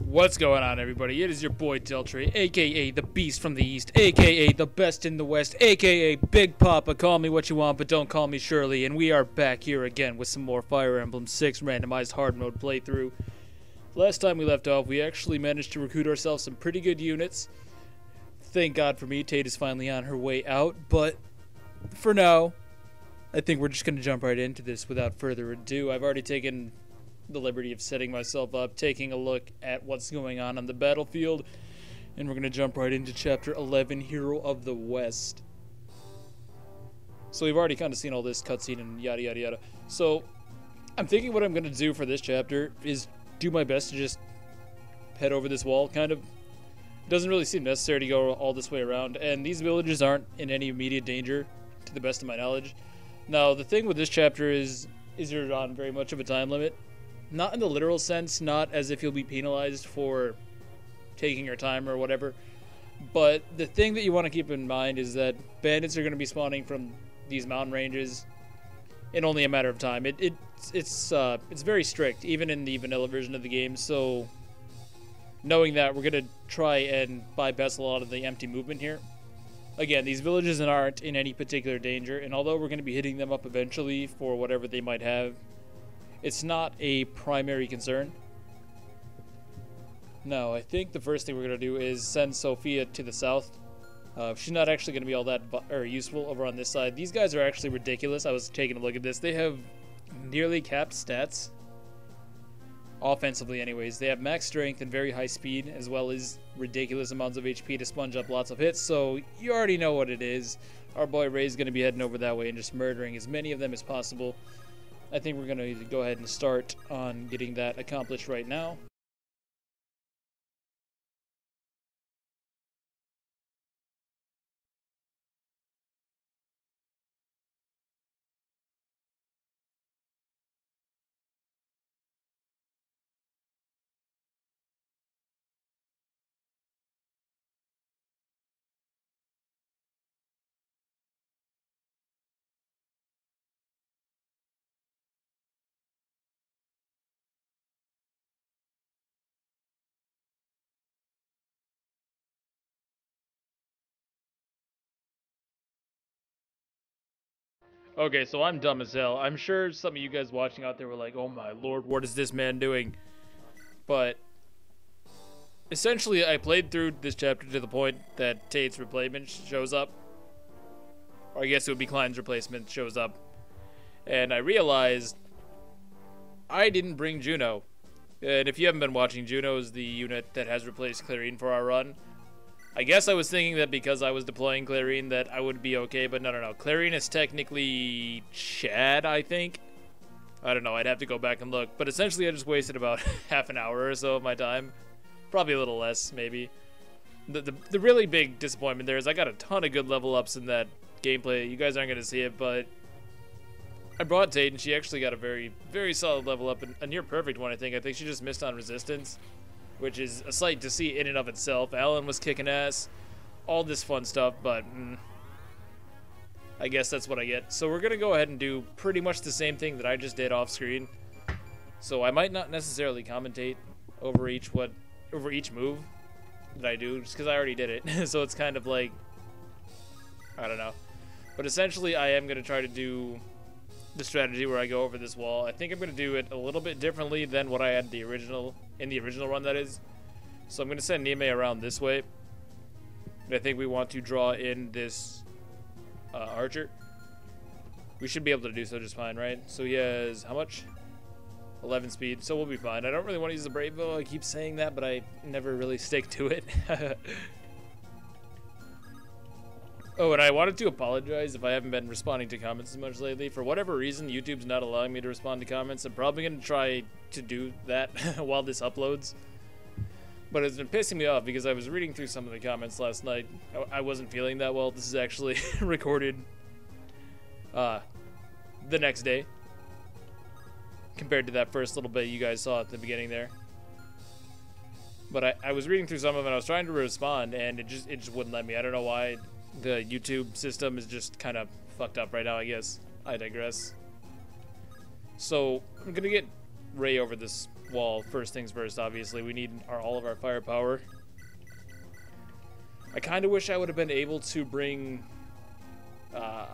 What's going on, everybody? It is your boy Deltray, aka the Beast from the East, aka the Best in the West, aka Big Papa. Call me what you want, but don't call me Shirley. And we are back here again with some more Fire Emblem 6 randomized hard mode playthrough. Last time we left off, we actually managed to recruit ourselves some pretty good units. Thank God for me, Tate is finally on her way out, but for now, I think we're just going to jump right into this without further ado. I've already taken the liberty of setting myself up, taking a look at what's going on the battlefield, and we're going to jump right into Chapter 11, Hero of the West. So we've already kind of seen all this cutscene and yada yada yada. So I'm thinking what I'm going to do for this chapter is do my best to just head over this wall, kind of. It doesn't really seem necessary to go all this way around, and these villages aren't in any immediate danger, to the best of my knowledge. Now, the thing with this chapter is you're on very much of a time limit. Not in the literal sense, not as if you'll be penalized for taking your time or whatever, but the thing that you want to keep in mind is that bandits are going to be spawning from these mountain ranges in only a matter of time. It's very strict, even in the vanilla version of the game, so knowing that, we're going to try and bypass a lot of the empty movement here. Again, these villages aren't in any particular danger, and although we're going to be hitting them up eventually for whatever they might have, it's not a primary concern. No, I think the first thing we're going to do is send Sophia to the south. She's not actually going to be all that useful over on this side. These guys are actually ridiculous. I was taking a look at this. They have nearly capped stats. Offensively anyways. They have max strength and very high speed, as well as ridiculous amounts of HP to sponge up lots of hits, so you already know what it is. Our boy Raighce is going to be heading over that way and just murdering as many of them as possible. I think we're going to go ahead and start on getting that accomplished right now. Okay, so I'm dumb as hell. I'm sure some of you guys watching out there were like, oh my lord, what is this man doing? But essentially, I played through this chapter to the point that Tate's replacement shows up. Or I guess it would be Klein's replacement shows up. And I realized I didn't bring Juno. And if you haven't been watching, Juno is the unit that has replaced Clarine for our run. I guess I was thinking that because I was deploying Clarine that I would be okay, but no. Clarine is technically Chad, I think. I don't know, I'd have to go back and look. But essentially I just wasted about half an hour or so of my time. Probably a little less, maybe. The really big disappointment there is I got a ton of good level ups in that gameplay. You guys aren't going to see it, but I brought Tate and she actually got a very, very solid level up. A near perfect one, I think. I think she just missed on resistance, which is a sight to see in and of itself. Alan was kicking ass, all this fun stuff, but I guess that's what I get. So we're going to go ahead and do pretty much the same thing that I just did off screen. So I might not necessarily commentate over each move that I do, just because I already did it. So it's kind of like, I don't know. But essentially I am going to try to do the strategy where I go over this wall. I think I'm going to do it a little bit differently than what I had in the original run, that is. So I'm going to send Nime around this way. And I think we want to draw in this archer. We should be able to do so just fine, right? So he has, how much? 11 speed, so we'll be fine. I don't really want to use the Brave Bow. I keep saying that, but I never really stick to it. Oh, and I wanted to apologize if I haven't been responding to comments as much lately. For whatever reason, YouTube's not allowing me to respond to comments. I'm probably going to try to do that while this uploads. But it's been pissing me off because I was reading through some of the comments last night. I wasn't feeling that well. This is actually recorded the next day, compared to that first little bit you guys saw at the beginning there. But I was reading through some of it, and I was trying to respond, and it just wouldn't let me. I don't know why. The YouTube system is just kind of fucked up right now, I guess. I digress. So I'm gonna get Ray over this wall first things first, obviously. We need all of our firepower. I kind of wish I would have been able to bring... what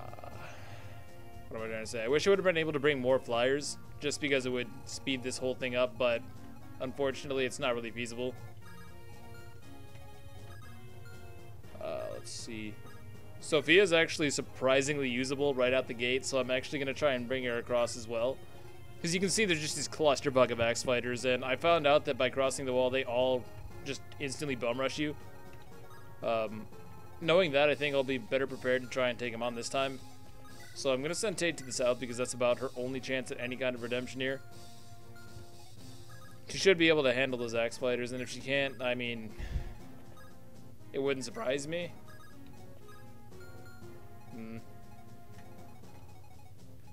am I trying to say? I wish I would have been able to bring more flyers, just because it would speed this whole thing up, but unfortunately it's not really feasible. Let's see. Sophia's actually surprisingly usable right out the gate, so I'm actually going to try and bring her across as well. Because you can see there's just this clusterfuck of axe fighters, and I found out that by crossing the wall, they all just instantly bum rush you. Knowing that, I think I'll be better prepared to try and take them on this time. So I'm going to send Tate to the south, because that's about her only chance at any kind of redemption here. She should be able to handle those axe fighters, and if she can't, I mean, it wouldn't surprise me.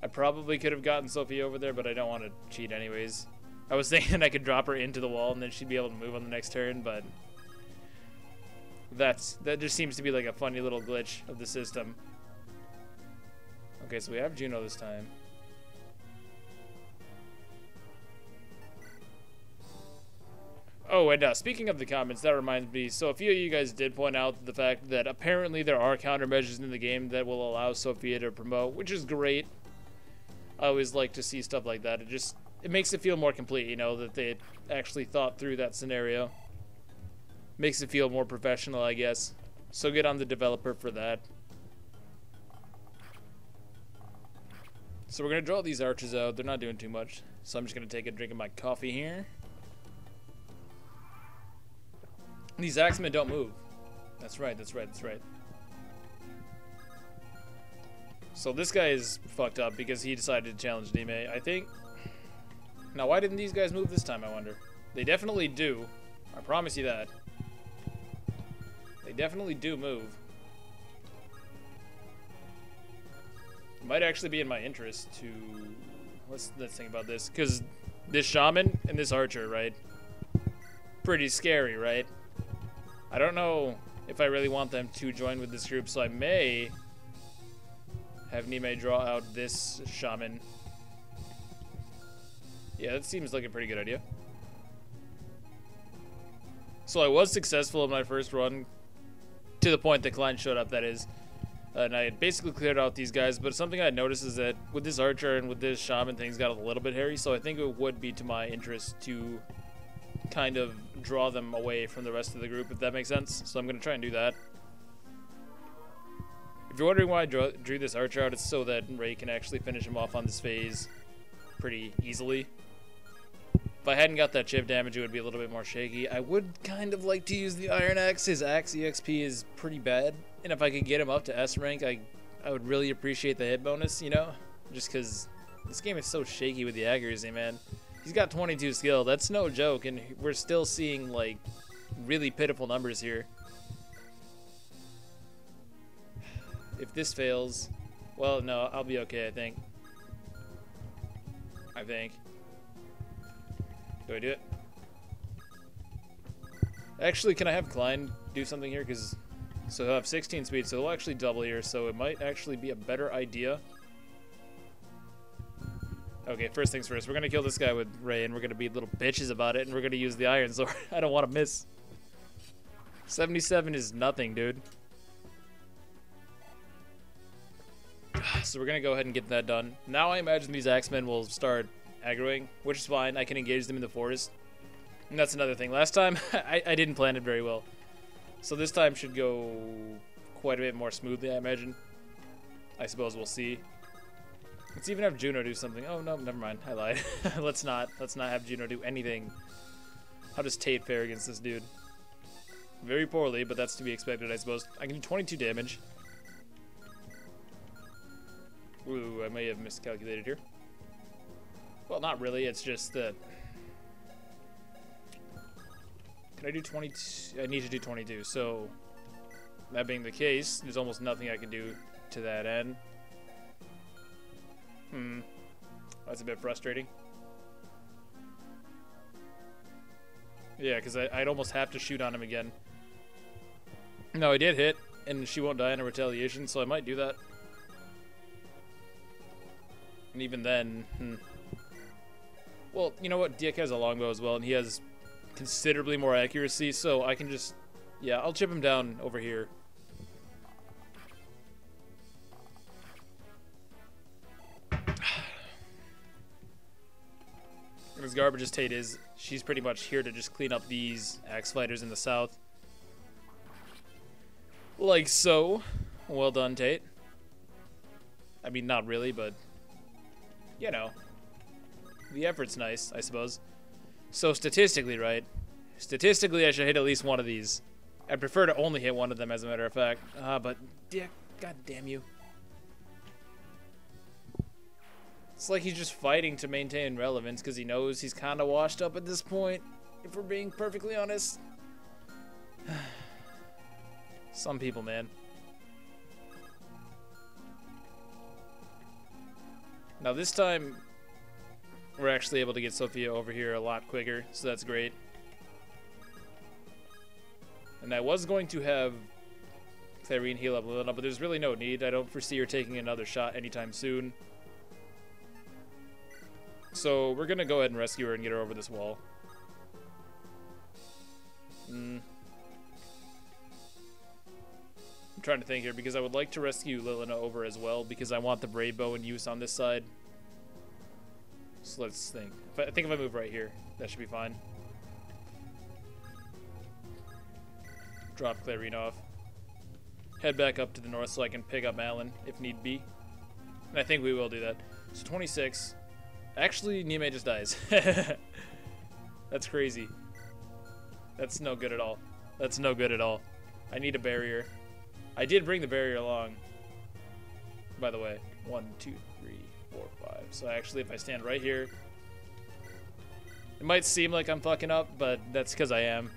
I probably could have gotten Sophie over there, but I don't want to cheat anyways. I was thinking I could drop her into the wall and then she'd be able to move on the next turn, but that just seems to be like a funny little glitch of the system. Okay, so we have Juno this time. Oh, and speaking of the comments, that reminds me, so a few of you guys did point out the fact that apparently there are countermeasures in the game that will allow Sophia to promote, which is great. I always like to see stuff like that. It makes it feel more complete, you know, that they actually thought through that scenario. Makes it feel more professional, I guess. So good on the developer for that. So we're going to draw these archers out. They're not doing too much. So I'm just going to take a drink of my coffee here. These axemen don't move. That's right, that's right, that's right. So this guy is fucked up because he decided to challenge Dime, I think. Now, why didn't these guys move this time, I wonder? They definitely do. I promise you that. They definitely do move. It might actually be in my interest to... Let's think about this. Because this shaman and this archer, right? Pretty scary, right? I don't know if I really want them to join with this group, so I may have Nime draw out this shaman. Yeah, that seems like a pretty good idea. So I was successful in my first run, to the point that Klein showed up, that is. And I had basically cleared out these guys, but something I noticed is that with this archer and with this shaman, things got a little bit hairy, so I think it would be to my interest to kind of draw them away from the rest of the group, if that makes sense. So I'm going to try and do that. If you're wondering why I drew this archer out, it's so that Ray can actually finish him off on this phase pretty easily. If I hadn't got that chip damage, it would be a little bit more shaky. I would kind of like to use the Iron Axe. His Axe EXP is pretty bad, and if I could get him up to S rank, I would really appreciate the hit bonus, you know? Just because this game is so shaky with the accuracy, man. He's got 22 skill. That's no joke, and we're still seeing, like, really pitiful numbers here. If this fails, well, no, I'll be okay, I think. Do I do it? Actually, can I have Klein do something here? Because, so he'll have 16 speed, so he'll actually double here, so it might actually be a better idea. Okay, first things first. We're going to kill this guy with Ray, and we're going to be little bitches about it, and we're going to use the Iron Sword. I don't want to miss. 77 is nothing, dude. So we're going to go ahead and get that done. Now I imagine these Axemen will start aggroing, which is fine. I can engage them in the forest. And that's another thing. Last time, I didn't plan it very well. So this time should go quite a bit more smoothly, I imagine. I suppose we'll see. Let's even have Juno do something. Oh, no, never mind. I lied. Let's not have Juno do anything. How does Tate fare against this dude? Very poorly, but that's to be expected, I suppose. I can do 22 damage. Ooh, I may have miscalculated here. Well, not really. It's just that... Can I do 22? I need to do 22. So, that being the case, there's almost nothing I can do to that end. That's a bit frustrating. Yeah, because I'd almost have to shoot on him again. No, I did hit, and she won't die in a retaliation, so I might do that. And even then, Well, you know what? Dick has a longbow as well, and he has considerably more accuracy, so I can just... Yeah, I'll chip him down over here. And as garbage as Tate is, she's pretty much here to just clean up these axe fighters in the south. Like so. Well done, Tate. I mean, not really, but... You know. The effort's nice, I suppose. So statistically, right? Statistically, I should hit at least one of these. I'd prefer to only hit one of them, as a matter of fact. But... Dick, god damn you. It's like he's just fighting to maintain relevance because he knows he's kind of washed up at this point, if we're being perfectly honest. Some people, man. Now this time, we're actually able to get Sophia over here a lot quicker, so that's great. And I was going to have Clarine heal up a little, but there's really no need. I don't foresee her taking another shot anytime soon. So we're gonna go ahead and rescue her and get her over this wall. I'm trying to think here because I would like to rescue Lilina over as well because I want the Brave Bow in use on this side. So let's think. I think if I move right here, that should be fine. Drop Clarine off. Head back up to the north so I can pick up Alan if need be. And I think we will do that. So 26. Actually, Nime just dies. That's crazy. That's no good at all. That's no good at all. I need a barrier. I did bring the barrier along. By the way. 1, 2, 3, 4, 5. So actually, if I stand right here... It might seem like I'm fucking up, but that's because I am.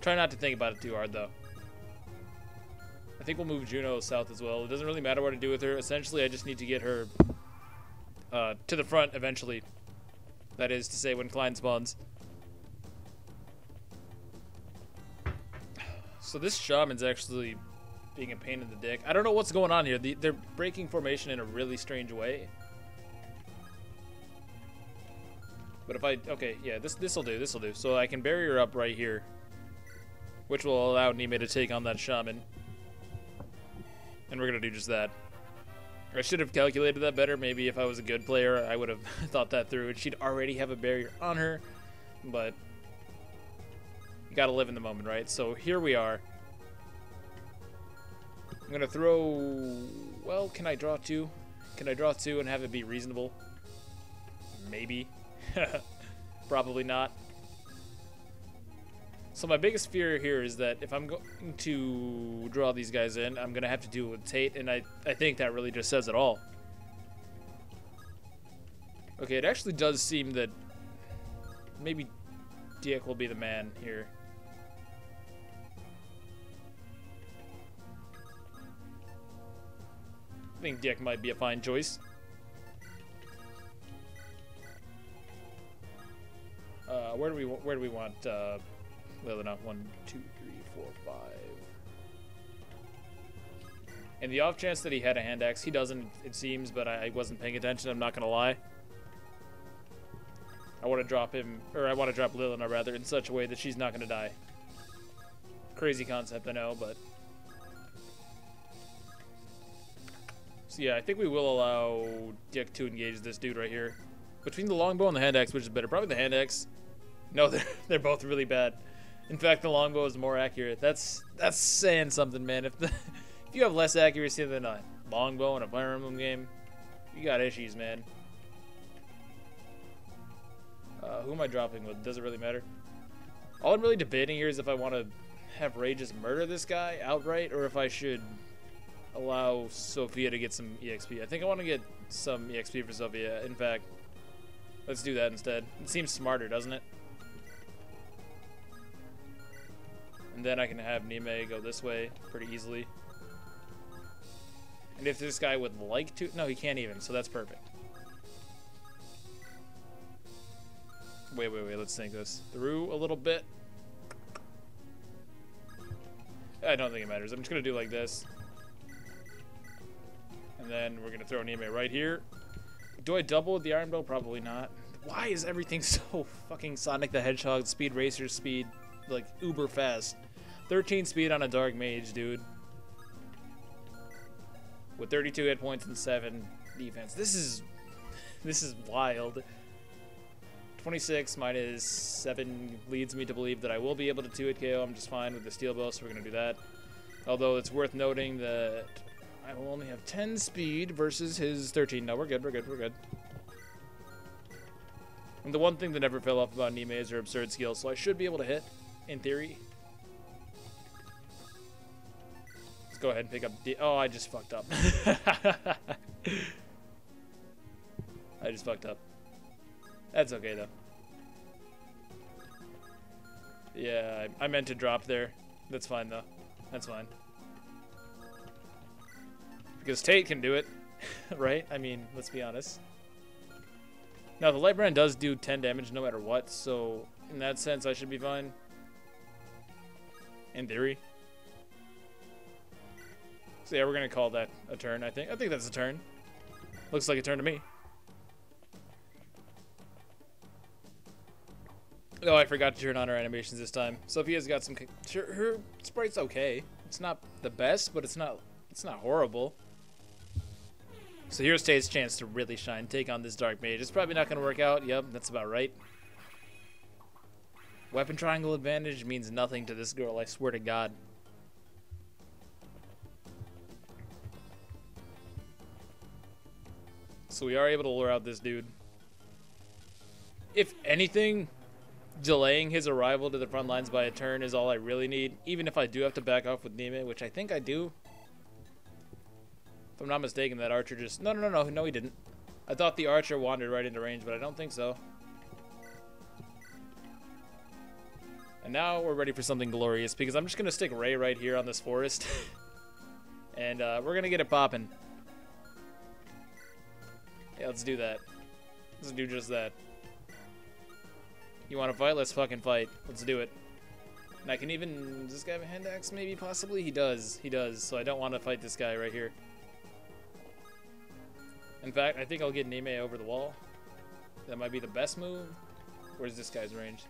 Try not to think about it too hard, though. I think we'll move Juno south as well. It doesn't really matter what I do with her. Essentially, I just need to get her... to the front eventually. That is to say, when Klein spawns. So this shaman's actually being a pain in the dick. I don't know what's going on here. They're breaking formation in a really strange way. But if I... Okay, yeah, this'll do, this'll do. So I can bury her up right here. Which will allow Nime to take on that shaman. And we're gonna do just that. I should have calculated that better. Maybe if I was a good player, I would have thought that through. And she'd already have a barrier on her. But you gotta live in the moment, right? So here we are. I'm gonna throw... Well, can I draw two? Can I draw two and have it be reasonable? Maybe. Probably not. So my biggest fear here is that if I'm going to draw these guys in, I'm going to have to do it with Tate, and I think that really just says it all. Okay, it actually does seem that maybe Diek will be the man here. I think Diek might be a fine choice. Where do we want Lilina? 1, 2, 3, 4, 5. And the off chance that he had a hand axe, he doesn't, it seems, but I wasn't paying attention, I'm not gonna lie. I want to drop him, or I want to drop Lilina rather, in such a way that she's not gonna die. Crazy concept, I know, but... So yeah, I think we will allow Dick to engage this dude right here. Between the longbow and the hand axe, which is better? Probably the hand axe. No, they're both really bad. In fact, the longbow is more accurate. That's saying something, man. If you have less accuracy than a longbow in a Fire Emblem game, you got issues, man. Who am I dropping with? Does it really matter? All I'm really debating here is if I want to have Raighce just murder this guy outright, or if I should allow Sophia to get some EXP. I think I want to get some EXP for Sophia. In fact, let's do that instead. It seems smarter, doesn't it? And then I can have Nime go this way pretty easily. And if this guy would like to... No, he can't even, so that's perfect. Wait. Let's think this through a little bit. I don't think it matters. I'm just going to do like this. And then we're going to throw Nime right here. Do I double with the Iron Bow? Probably not. Why is everything so fucking Sonic the Hedgehog speed racer speed, like, uber fast? 13 speed on a Dark Mage, dude. With 32 hit points and 7 defense. This is wild. 26 minus 7 leads me to believe that I will be able to 2-hit KO. I'm just fine with the steel bow, so we're going to do that. Although it's worth noting that I will only have 10 speed versus his 13. No, we're good, we're good, we're good. And the one thing that never fell off about Nime is her absurd skills, so I should be able to hit, in theory. Let's go ahead and pick up oh, I just fucked up. I just fucked up. That's okay, though. Yeah, I meant to drop there. That's fine, though. That's fine. Because Tate can do it, right? I mean, let's be honest. Now, the Light Brand does do 10 damage no matter what, so in that sense, I should be fine. In theory. So yeah, we're going to call that a turn, I think. I think that's a turn. Looks like a turn to me. Oh, I forgot to turn on her animations this time. Sophia's got some... Her sprite's okay. It's not the best, but it's not horrible. So here's Tate's chance to really shine, take on this Dark Mage. It's probably not going to work out. Yep, that's about right. Weapon triangle advantage means nothing to this girl, I swear to God. So we are able to lure out this dude. If anything, delaying his arrival to the front lines by a turn is all I really need. Even if I do have to back off with Nime, which I think I do. If I'm not mistaken, that archer just... No, he didn't. I thought the archer wandered right into range, but I don't think so. And now we're ready for something glorious, because I'm just going to stick Ray right here on this forest. And we're going to get it popping. Yeah, let's do that. Let's do just that. You want to fight? Let's fucking fight. Let's do it. And I can even... Does this guy have a hand axe? Maybe, possibly? He does. He does. So I don't want to fight this guy right here. In fact, I think I'll get Nime over the wall. That might be the best move. Where's this guy's range?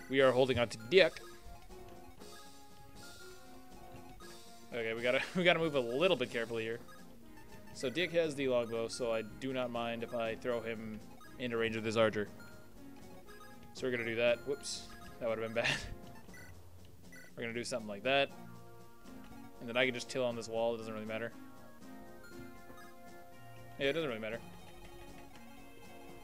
We are holding on to Dick. Okay, we gotta move a little bit carefully here. So Dick has the longbow, so I do not mind if I throw him into range of this archer. So we're gonna do that. Whoops, that would have been bad. We're gonna do something like that, and then I can just till on this wall. It doesn't really matter. Yeah, it doesn't really matter.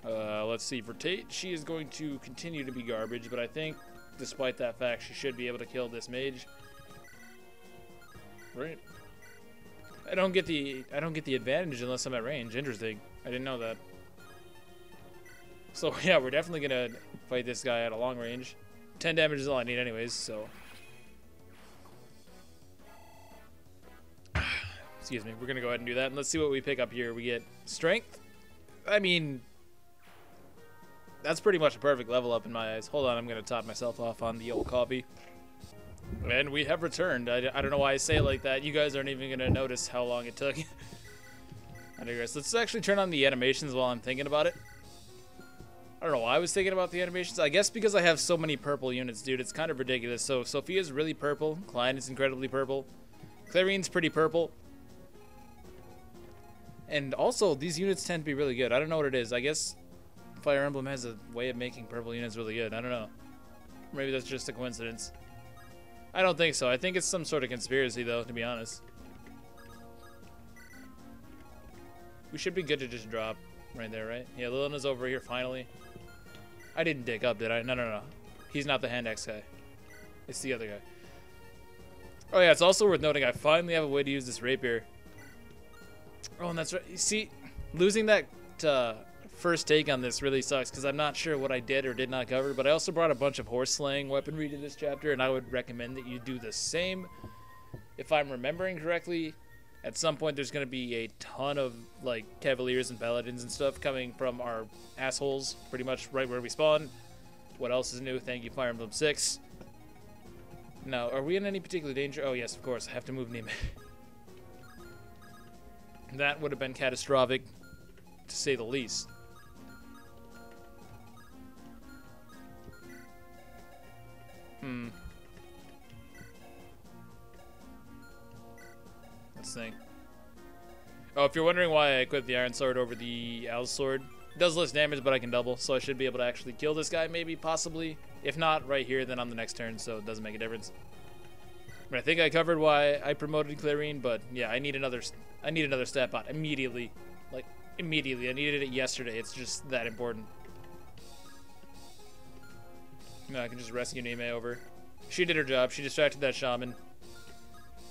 Let's see, for Tate, she is going to continue to be garbage, but I think, despite that fact, she should be able to kill this mage. Right? I don't get the advantage unless I'm at range. Interesting. I didn't know that. So yeah, we're definitely gonna fight this guy at a long range. 10 damage is all I need anyways, so. Excuse me, we're gonna go ahead and do that, and let's see what we pick up here. We get strength. I mean, that's pretty much a perfect level up in my eyes. Hold on, I'm gonna top myself off on the old coffee. And we have returned. I don't know why I say it like that. You guys aren't even gonna notice how long it took. I digress. Let's actually turn on the animations while I'm thinking about it. I don't know why I was thinking about the animations. I guess because I have so many purple units, dude. It's kind of ridiculous. So Sophia's really purple. Klein is incredibly purple. Clarine's pretty purple. And also, these units tend to be really good. I don't know what it is. I guess Fire Emblem has a way of making purple units really good. I don't know. Maybe that's just a coincidence. I don't think so. I think it's some sort of conspiracy, though, to be honest. We should be good to just drop right there, right? Yeah, Lilina's over here, finally. I didn't dig up, did I? No. He's not the hand axe guy. It's the other guy. Oh, yeah, it's also worth noting I finally have a way to use this rapier. Oh, and that's right. You see, losing that first take on this really sucks because I'm not sure what I did or did not cover, but I also brought a bunch of horse slaying weaponry to this chapter, and I would recommend that you do the same. If I'm remembering correctly, at some point there's going to be a ton of like cavaliers and paladins and stuff coming from our assholes, pretty much right where we spawn. What else is new? Thank you, Fire Emblem 6. Now, are we in any particular danger? Oh yes, of course, I have to move Nime. That would have been catastrophic, to say the least. this thing. Oh, if you're wondering why I equipped the Iron Sword over the Owl's Sword, it does less damage, but I can double, so I should be able to actually kill this guy, maybe, possibly. If not, right here, then on the next turn, so it doesn't make a difference. But I think I covered why I promoted Clarine, but yeah, I need another stat bot immediately. Like, immediately. I needed it yesterday. It's just that important. No, I can just rescue Nime over. She did her job. She distracted that shaman.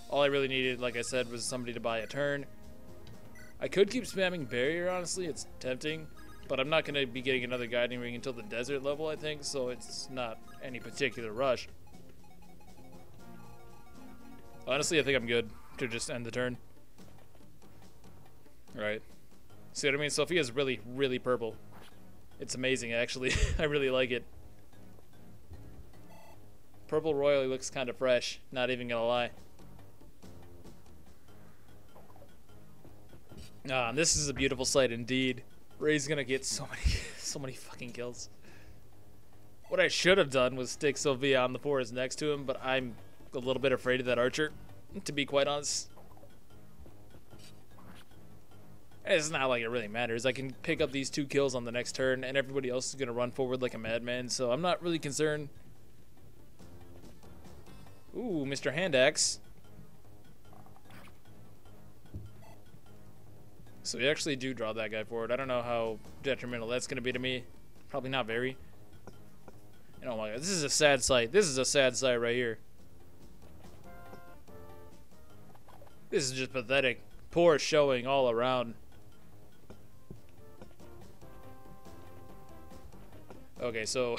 All I really needed, like I said, was somebody to buy a turn. I could keep spamming barrier, honestly. It's tempting. But I'm not going to be getting another guiding ring until the desert level, I think. So it's not any particular rush. Honestly, I think I'm good to just end the turn. Right. See what I mean? Sophia's really, really purple. It's amazing, actually. I really like it. Purple royally looks kind of fresh. Not even gonna lie. Ah, this is a beautiful sight indeed. Ray's gonna get so many fucking kills. What I should have done was stick Sophia on the forest next to him, but I'm a little bit afraid of that archer, to be quite honest. It's not like it really matters. I can pick up these 2 kills on the next turn, and everybody else is gonna run forward like a madman, so I'm not really concerned. Ooh, Mr. Handaxe. So we actually do draw that guy forward. I don't know how detrimental that's going to be to me. Probably not very. And oh my god, this is a sad sight. This is a sad sight right here. This is just pathetic. Poor showing all around. Okay, so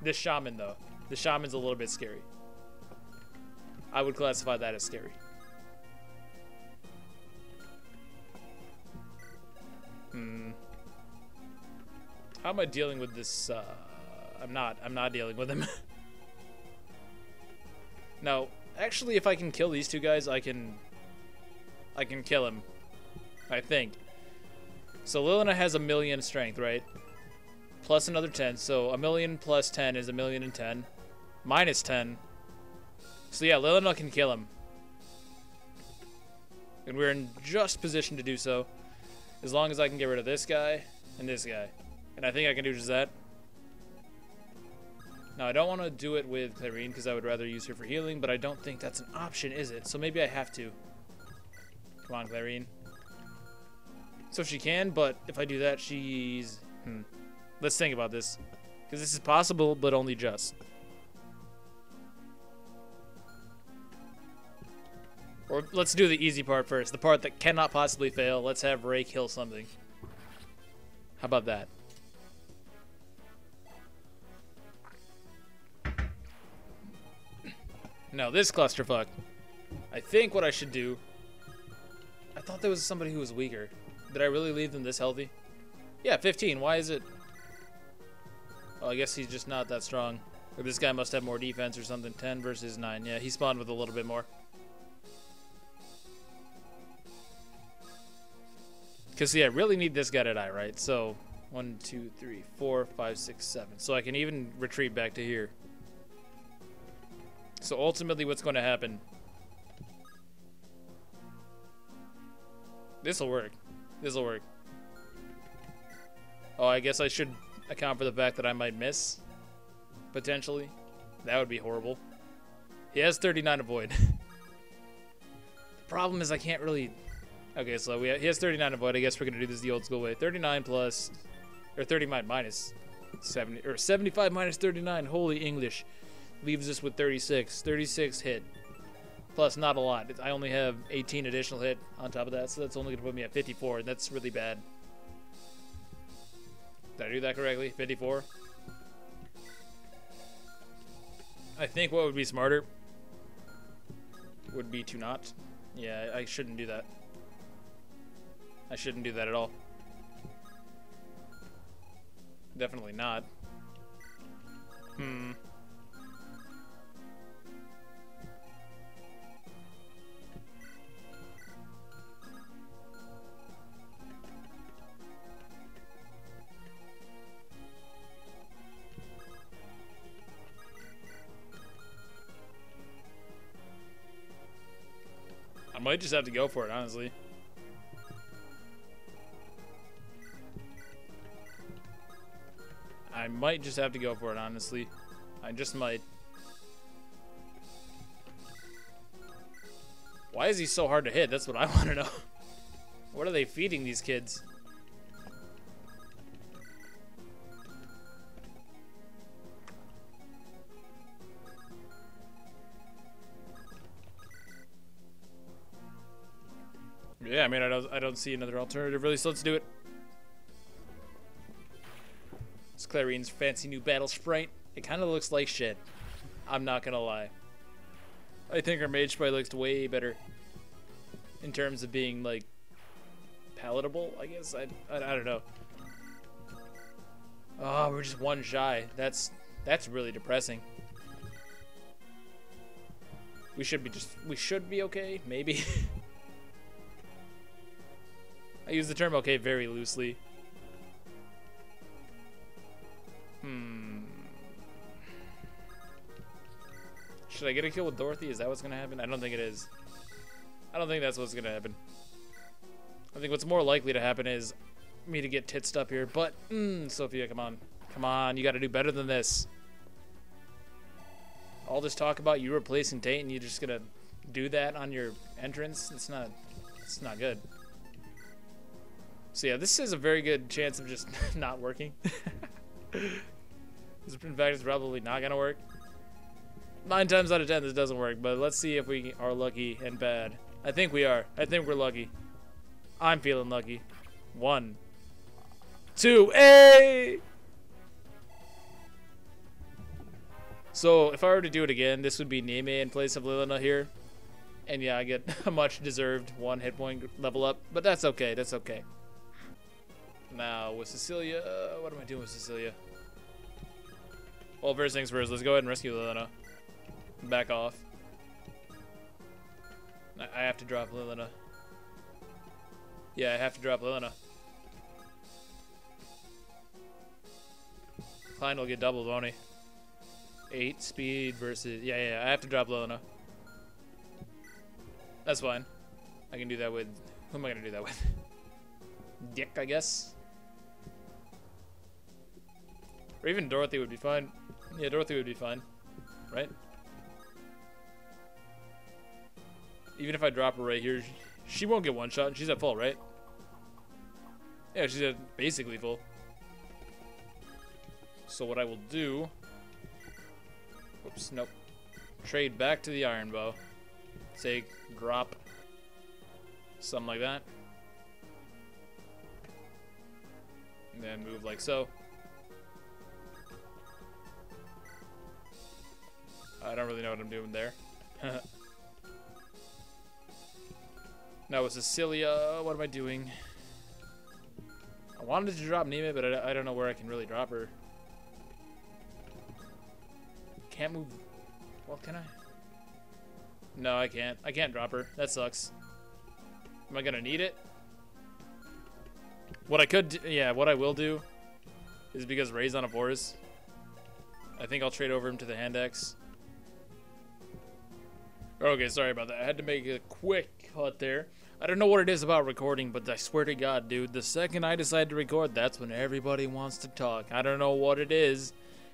this shaman though. The shaman's a little bit scary. I would classify that as scary. How am I dealing with this? I'm not dealing with him. No, actually, if I can kill these 2 guys, I can kill him. I think. So Lilina has 1,000,000 strength, right? Plus another 10, so 1,000,000 plus 10 is 1,010,000. Minus 10. So yeah, Lilina can kill him. And we're in just position to do so. As long as I can get rid of this guy and this guy. And I think I can do just that. Now, I don't want to do it with Clarine because I would rather use her for healing, but I don't think that's an option, is it? So maybe I have to. Come on, Clarine. So she can, but if I do that, she's... Let's think about this. Because this is possible, but only just. Or let's do the easy part first. The part that cannot possibly fail. Let's have Ray kill something. How about that? No, this clusterfuck. I think what I should do... I thought there was somebody who was weaker. Did I really leave them this healthy? Yeah, 15. Why is it... Oh, I guess he's just not that strong. Or this guy must have more defense or something. 10 versus 9. Yeah, he spawned with a little bit more. Because, see, I really need this guy to die, right? So, 1, 2, 3, 4, 5, 6, 7. So I can even retreat back to here. So ultimately, what's going to happen... This'll work. This'll work. Oh, I guess I should account for the fact that I might miss. Potentially. That would be horrible. He has 39 avoid. The problem is I can't really... Okay, so he has 39 avoid. I guess we're going to do this the old school way. 39 plus... Or 39 minus 70... Or 75 minus 39. Holy English. Leaves us with 36. 36 hit. Plus, not a lot. I only have 18 additional hit on top of that, so that's only going to put me at 54, and that's really bad. Did I do that correctly? 54? I think what would be smarter would be to not. Yeah, I shouldn't do that. I shouldn't do that at all. Definitely not. I'm might just have to go for it, honestly. I might just have to go for it, honestly. I just might. Why is he so hard to hit? That's what I want to know. What are they feeding these kids? Yeah, I mean, I don't see another alternative really, so let's do it. It's Clarine's fancy new battle sprite. It kind of looks like shit. I'm not gonna lie. I think our mage sprite looks way better in terms of being like palatable, I guess. I don't know. Oh, we're just one shy. That's really depressing. We should be okay, maybe. I use the term okay very loosely. Should I get a kill with Dorothy? Is that what's gonna happen? I don't think it is. I don't think that's what's gonna happen. I think what's more likely to happen is me to get titsed up here. But, Sophia, come on. Come on, you gotta do better than this. All this talk about you replacing Tate and you're just gonna do that on your entrance? It's not good. So yeah, this is a very good chance of just not working. In fact, it's probably not gonna work. 9 times out of 10 this doesn't work, but let's see if we are lucky and bad. I think we are. I think we're lucky. I'm feeling lucky. 1, 2, hey! So if I were to do it again, this would be Neme in place of Lilina here. And yeah, I get a much deserved 1 hit point level up, but that's okay, that's okay. Now with Cecilia, what am I doing with Cecilia? Well, first things first, let's go ahead and rescue Lilina. Back off. I have to drop Lilina. Yeah, I have to drop Lilina. Klein will get doubled, won't he? 8 speed versus... Yeah, I have to drop Lilina. That's fine. I can do that with... Who am I going to do that with? Dick, I guess? Or even Dorothy would be fine. Yeah, Dorothy would be fine. Right? Even if I drop her right here, she won't get one shot, and she's at full, right? Yeah, she's at basically full. So what I will do... Whoops, nope. Trade back to the iron bow. Say, drop. Something like that. And then move like so. I don't really know what I'm doing there. Now with Cecilia, what am I doing? I wanted to drop Neme, but I don't know where I can really drop her. Can't move. Well, can I? No, I can't. I can't drop her. That sucks. Am I gonna need it? What I could do, yeah, what I will do is because Raigh's on a Boris, I think I'll trade over him to the hand axe. Okay, sorry about that. I had to make a quick cut there. I don't know what it is about recording, but I swear to God, dude, the second I decide to record, that's when everybody wants to talk. I don't know what it is.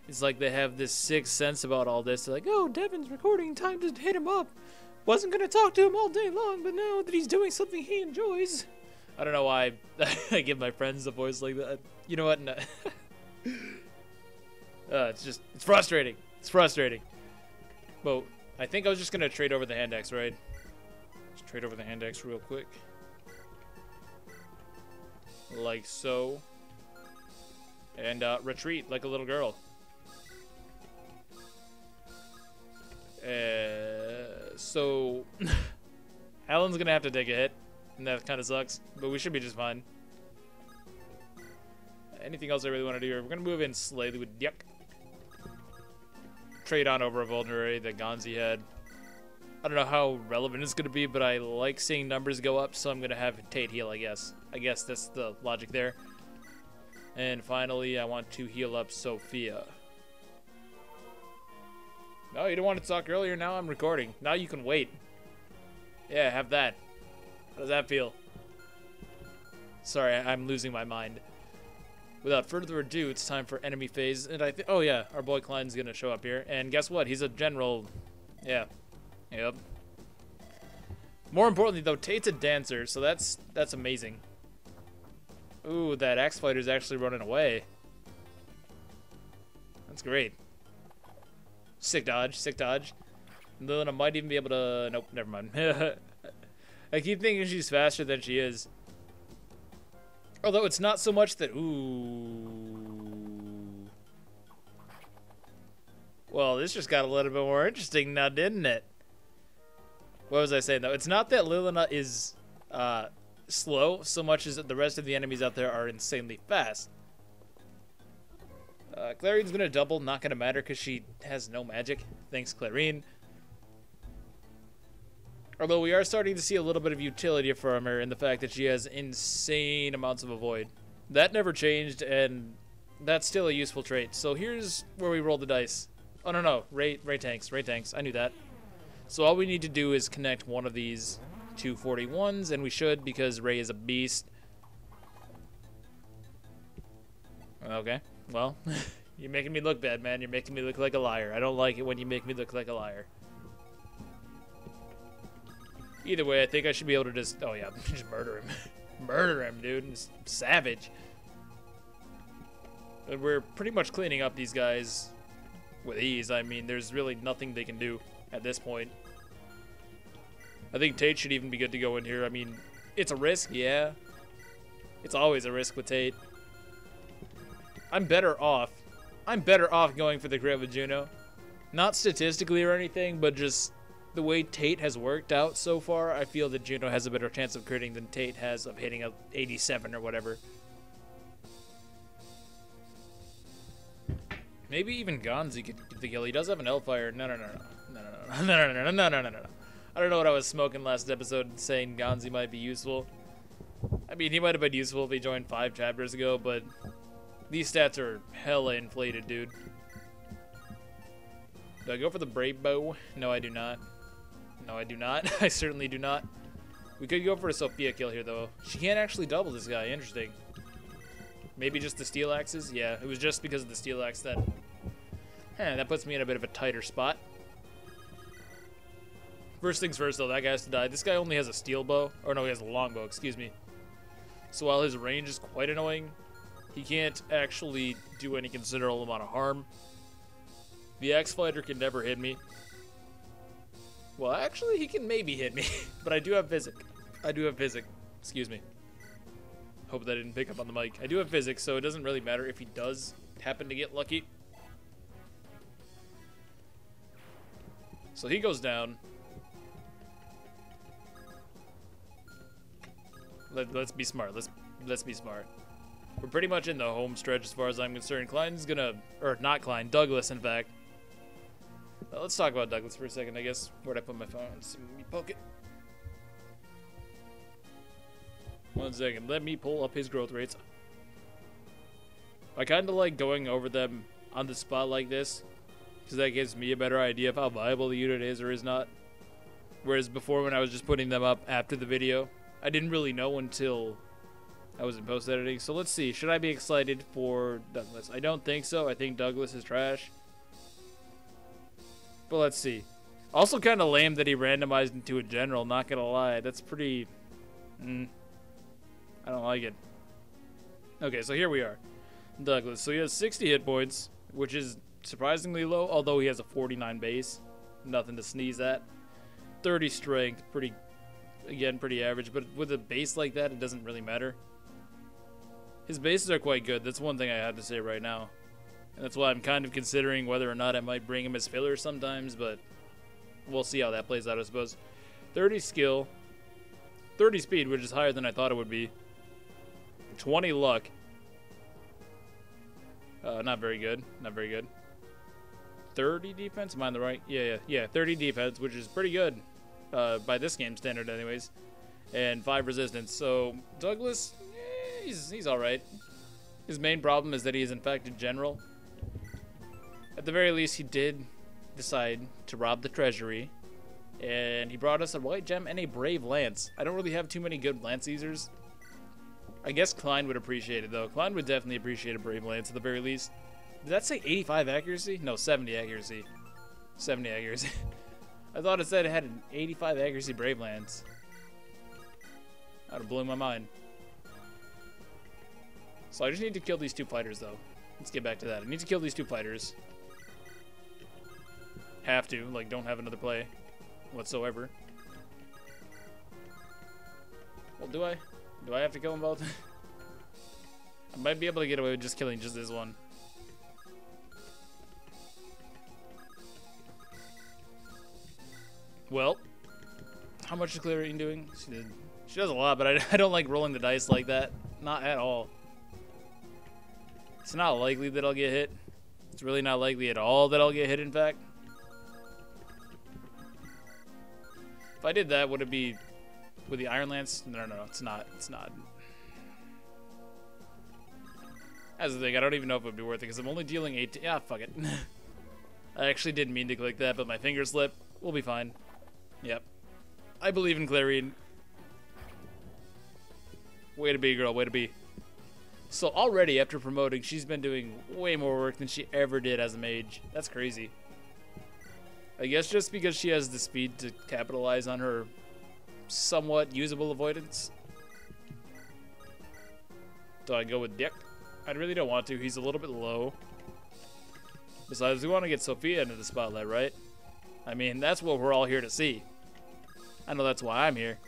It's like they have this sixth sense about all this. They're like, oh, Devin's recording, time to hit him up. Wasn't going to talk to him all day long, but now that he's doing something he enjoys. I don't know why I give my friends a voice like that. You know what? No. It's frustrating. It's frustrating. But I think I was just going to trade over the hand axe, right? Just trade over the hand axe real quick. Like so. And retreat like a little girl. So Alan's gonna have to take a hit, and that kind of sucks, but we should be just fine. Anything else I really want to do here? We're gonna move in slightly with Yuck. Trade on over a vulnerary that Gonzi had. I don't know how relevant it's gonna be, but I like seeing numbers go up, so I'm gonna have Tate heal, I guess. I guess that's the logic there. And finally, I want to heal up Sophia. No, you didn't want to talk earlier. Now I'm recording. Now you can wait. Yeah, have that. How does that feel? Sorry, I'm losing my mind. Without further ado, it's time for enemy phase, and I think, oh yeah, our boy Klein's gonna show up here, and guess what? He's a general. Yeah. Yep. More importantly, though, Tate's a dancer, so that's amazing. Ooh, that axe fighter's actually running away. That's great. Sick dodge, sick dodge. Lilina might even be able to... Nope, never mind. I keep thinking she's faster than she is. Although it's not so much that... Ooh. Well, this just got a little bit more interesting now, didn't it? What was I saying, though? It's not that Lilina is slow so much as that the rest of the enemies out there are insanely fast. Clarine's gonna double, not gonna matter because she has no magic. Thanks, Clarine. Although we are starting to see a little bit of utility from her in the fact that she has insane amounts of avoid. That never changed, and that's still a useful trait. So here's where we roll the dice. Oh, no. Ray tanks. I knew that. So all we need to do is connect one of these 241s, and we should because Ray is a beast. Okay, well, you're making me look bad, man. You're making me look like a liar. I don't like it when you make me look like a liar. Either way, I think I should be able to just... Oh, yeah, just murder him. Murder him, dude. Just savage. And we're pretty much cleaning up these guys with ease. I mean, there's really nothing they can do at this point. I think Tate should even be good to go in here. I mean, it's a risk, yeah. It's always a risk with Tate. I'm better off going for the crit with Juno. Not statistically or anything, but just the way Tate has worked out so far, I feel that Juno has a better chance of critting than Tate has of hitting a 87 or whatever. Maybe even Gonzi could get the kill. He does have an Hellfire. No. I don't know what I was smoking last episode saying Gonzi might be useful. I mean, he might have been useful if he joined 5 chapters ago, but these stats are hella inflated, dude. Do I go for the Brave Bow? No, I do not. No, I do not. I certainly do not. We could go for a Sophia kill here, though. She can't actually double this guy. Interesting. Maybe just the steel axes? Yeah, it was just because of the steel axe that... that puts me in a bit of a tighter spot. First things first, though, that guy has to die. This guy only has a steel bow. Or no, he has a long bow, excuse me. So while his range is quite annoying, he can't actually do any considerable amount of harm. The axe fighter can never hit me. Well, actually, he can maybe hit me. But I do have physic. Excuse me. Hope that didn't pick up on the mic. I do have physics, so it doesn't really matter if he does happen to get lucky. So he goes down. Let's be smart. Let's be smart. We're pretty much in the home stretch as far as I'm concerned. Klein's gonna... Or, not Klein. Douglas, in fact. Let's talk about Douglas for a second, I guess. Where'd I put my phone? Let me poke it. 1 second. Let me pull up his growth rates. I kind of like going over them on the spot like this, because that gives me a better idea of how viable the unit is or is not. Whereas before, when I was just putting them up after the video, I didn't really know until I was in post-editing. So let's see. Should I be excited for Douglas? I don't think so. I think Douglas is trash. But let's see. Also kind of lame that he randomized into a general, not gonna lie. That's pretty... I don't like it. Okay, so here we are. Douglas. So he has 60 hit points, which is surprisingly low, although he has a 49 base. Nothing to sneeze at. 30 strength, pretty average, but with a base like that, it doesn't really matter. His bases are quite good. That's one thing I have to say right now. And that's why I'm kind of considering whether or not I might bring him as filler sometimes, but we'll see how that plays out, I suppose. 30 skill, 30 speed, which is higher than I thought it would be. 20 luck. Not very good. 30 defense? Am I on the right? Yeah. 30 defense, which is pretty good. By this game standard anyways. And 5 resistance. So, Douglas, he's alright. His main problem is that he is in fact a general. At the very least, he did decide to rob the treasury And he brought us a white gem and a brave lance. I don't really have too many good lance users. I guess Klein would appreciate it, though. Klein would definitely appreciate a brave lance at the very least. Did that say 85 accuracy? No, 70 accuracy. 70 accuracy. I thought it said it had an 85 accuracy brave lance. That would have blown my mind. So I just need to kill these two fighters, though. Let's get back to that. I need to kill these two fighters. Have to. Like, don't have another play whatsoever. Well, do I? Do I have to kill them both? I might be able to get away with just killing just this one. Well, how much is Clarine doing? She does a lot, but I don't like rolling the dice like that. Not at all. It's not likely that I'll get hit. It's really not likely at all that I'll get hit, in fact. If I did that, would it be with the Iron Lance? No, it's not. It's not. That's the thing. I don't even know if it would be worth it, because I'm only dealing 8. Yeah, fuck it. I actually didn't mean to click that, but my finger slipped. We'll be fine. Yep. I believe in Clarine. Way to be, girl. Way to be. So already, after promoting, she's been doing way more work than she ever did as a mage. That's crazy. I guess just because she has the speed to capitalize on her somewhat usable avoidance. Do I go with Dick? I really don't want to. He's a little bit low. Besides, we want to get Sophia into the spotlight, right? I mean, that's what we're all here to see. I know that's why I'm here.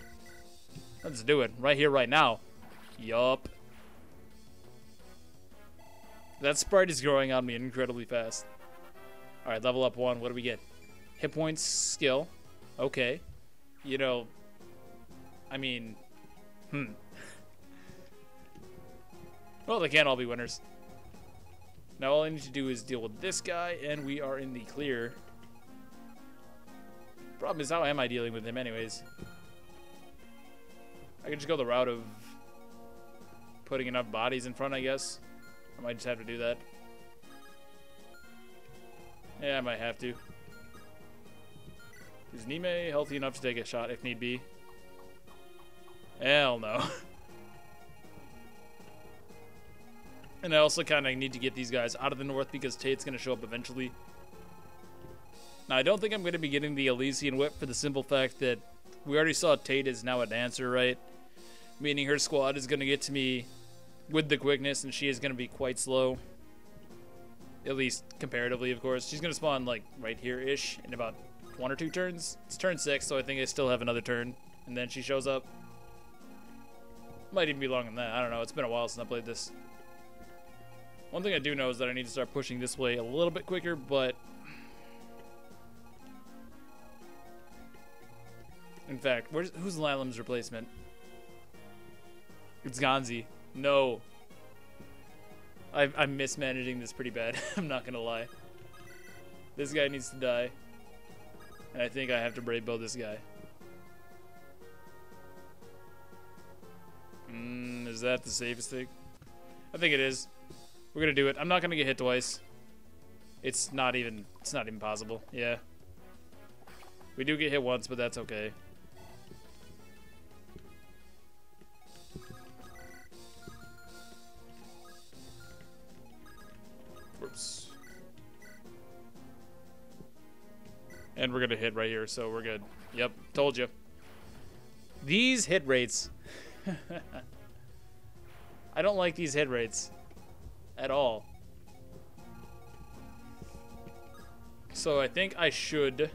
Let's do it. Right here, right now. Yup. That sprite is growing on me incredibly fast. Alright, level up 1. What do we get? Hit points, skill. Okay. You know, I mean, well, they can't all be winners. Now all I need to do is deal with this guy, and we are in the clear. Problem is, how am I dealing with him anyways? I could just go the route of putting enough bodies in front, I guess. I might just have to do that. Yeah, I might have to. Is Nime healthy enough to take a shot if need be? Hell no. And I also kind of need to get these guys out of the north because Tate's going to show up eventually. Now, I don't think I'm going to be getting the Elysian Whip for the simple fact that we already saw Tate is now a dancer, right? Meaning her squad is going to get to me with the quickness, and she is going to be quite slow. At least comparatively, of course. She's going to spawn, like, right here-ish in about 1 or 2 turns. It's turn 6, so I think I still have another turn. And then she shows up. Might even be longer than that. I don't know. It's been a while since I played this. One thing I do know is that I need to start pushing this way a little bit quicker, but... In fact, who's Lalam's replacement? It's Gonzi. No. I'm mismanaging this pretty bad. I'm not gonna lie. This guy needs to die. And I think I have to brave build this guy. Is that the safest thing? I think it is. We're gonna do it. I'm not gonna get hit twice. It's not even possible. Yeah. We do get hit once, but that's okay. Whoops. And we're gonna hit right here, so we're good. Yep, told you. These hit rates. I don't like these hit rates at all. So I think I should...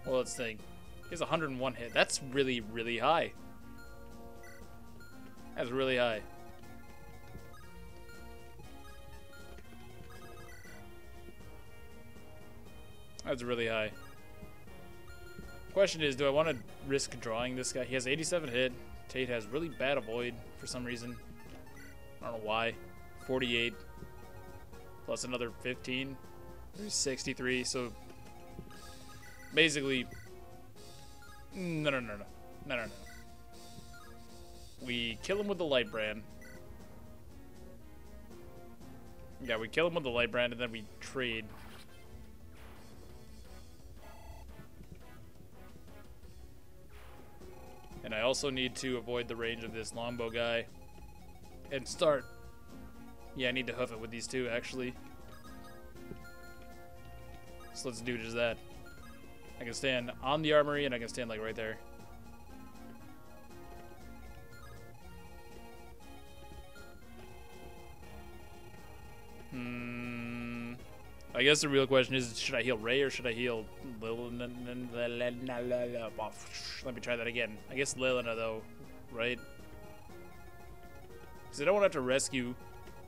Well, let's think. He has 101 hit. That's really, really high. That's really high. That's really high. Question is, do I want to risk drawing this guy? He has 87 hit. Tate has really bad avoid for some reason. I don't know why. 48 plus another 15. 63. So basically, no. We kill him with the light brand. Yeah, we kill him with the light brand and then we trade. also need to avoid the range of this longbow guy. And start... Yeah, I need to hoof it with these two, actually. So let's do just that. I can stand on the armory, and I can stand, like, right there. I guess the real question is, should I heal Ray or should I heal Lilina? Let me try that again. I guess Lilina, though, right? Because I don't want to have to rescue,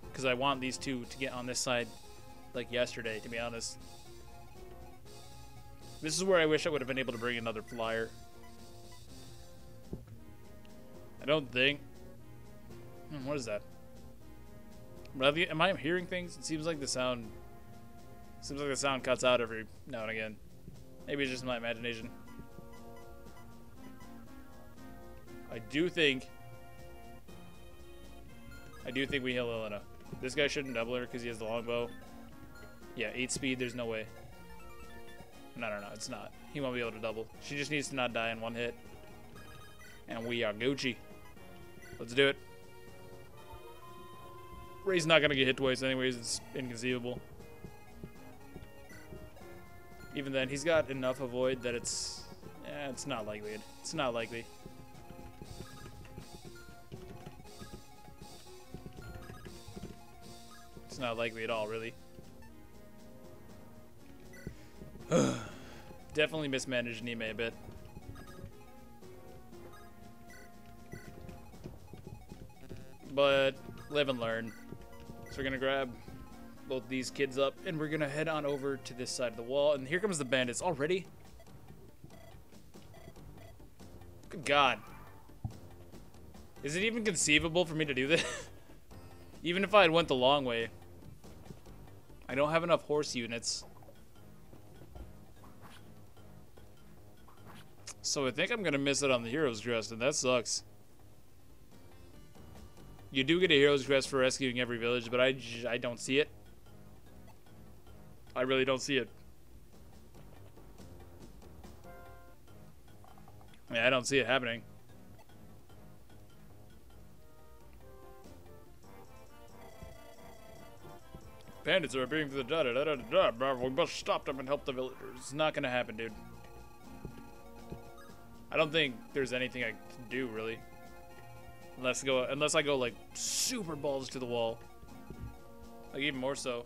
because I want these two to get on this side like yesterday, to be honest. This is where I wish I would have been able to bring another flyer. I don't think... what is that? Am I hearing things? It seems like the sound... Seems like the sound cuts out every now and again. Maybe it's just my imagination. I do think we heal Lilina. This guy shouldn't double her because he has the longbow. Yeah, 8 speed, there's no way. No, it's not. He won't be able to double. She just needs to not die in one hit. And we are Gucci. Let's do it. Ray's not gonna get hit twice anyways, it's inconceivable. Even then, he's got enough avoid that it's not likely. It's not likely. It's not likely at all, really. Definitely mismanaged Nime a bit. But live and learn. So we're gonna grab both these kids up, and we're gonna head on over to this side of the wall. And here comes the bandits already. Good God. Is it even conceivable for me to do this? Even if I had went the long way. I don't have enough horse units. So I think I'm gonna miss it on the Hero's Crest, and that sucks. You do get a Hero's Crest for rescuing every village, but I don't see it. I really don't see it. Yeah, I don't see it happening. Bandits are appearing through the we must stop them and help the villagers. It's not gonna happen, dude. I don't think there's anything I can do, really. Unless I go like super balls to the wall. Like even more so.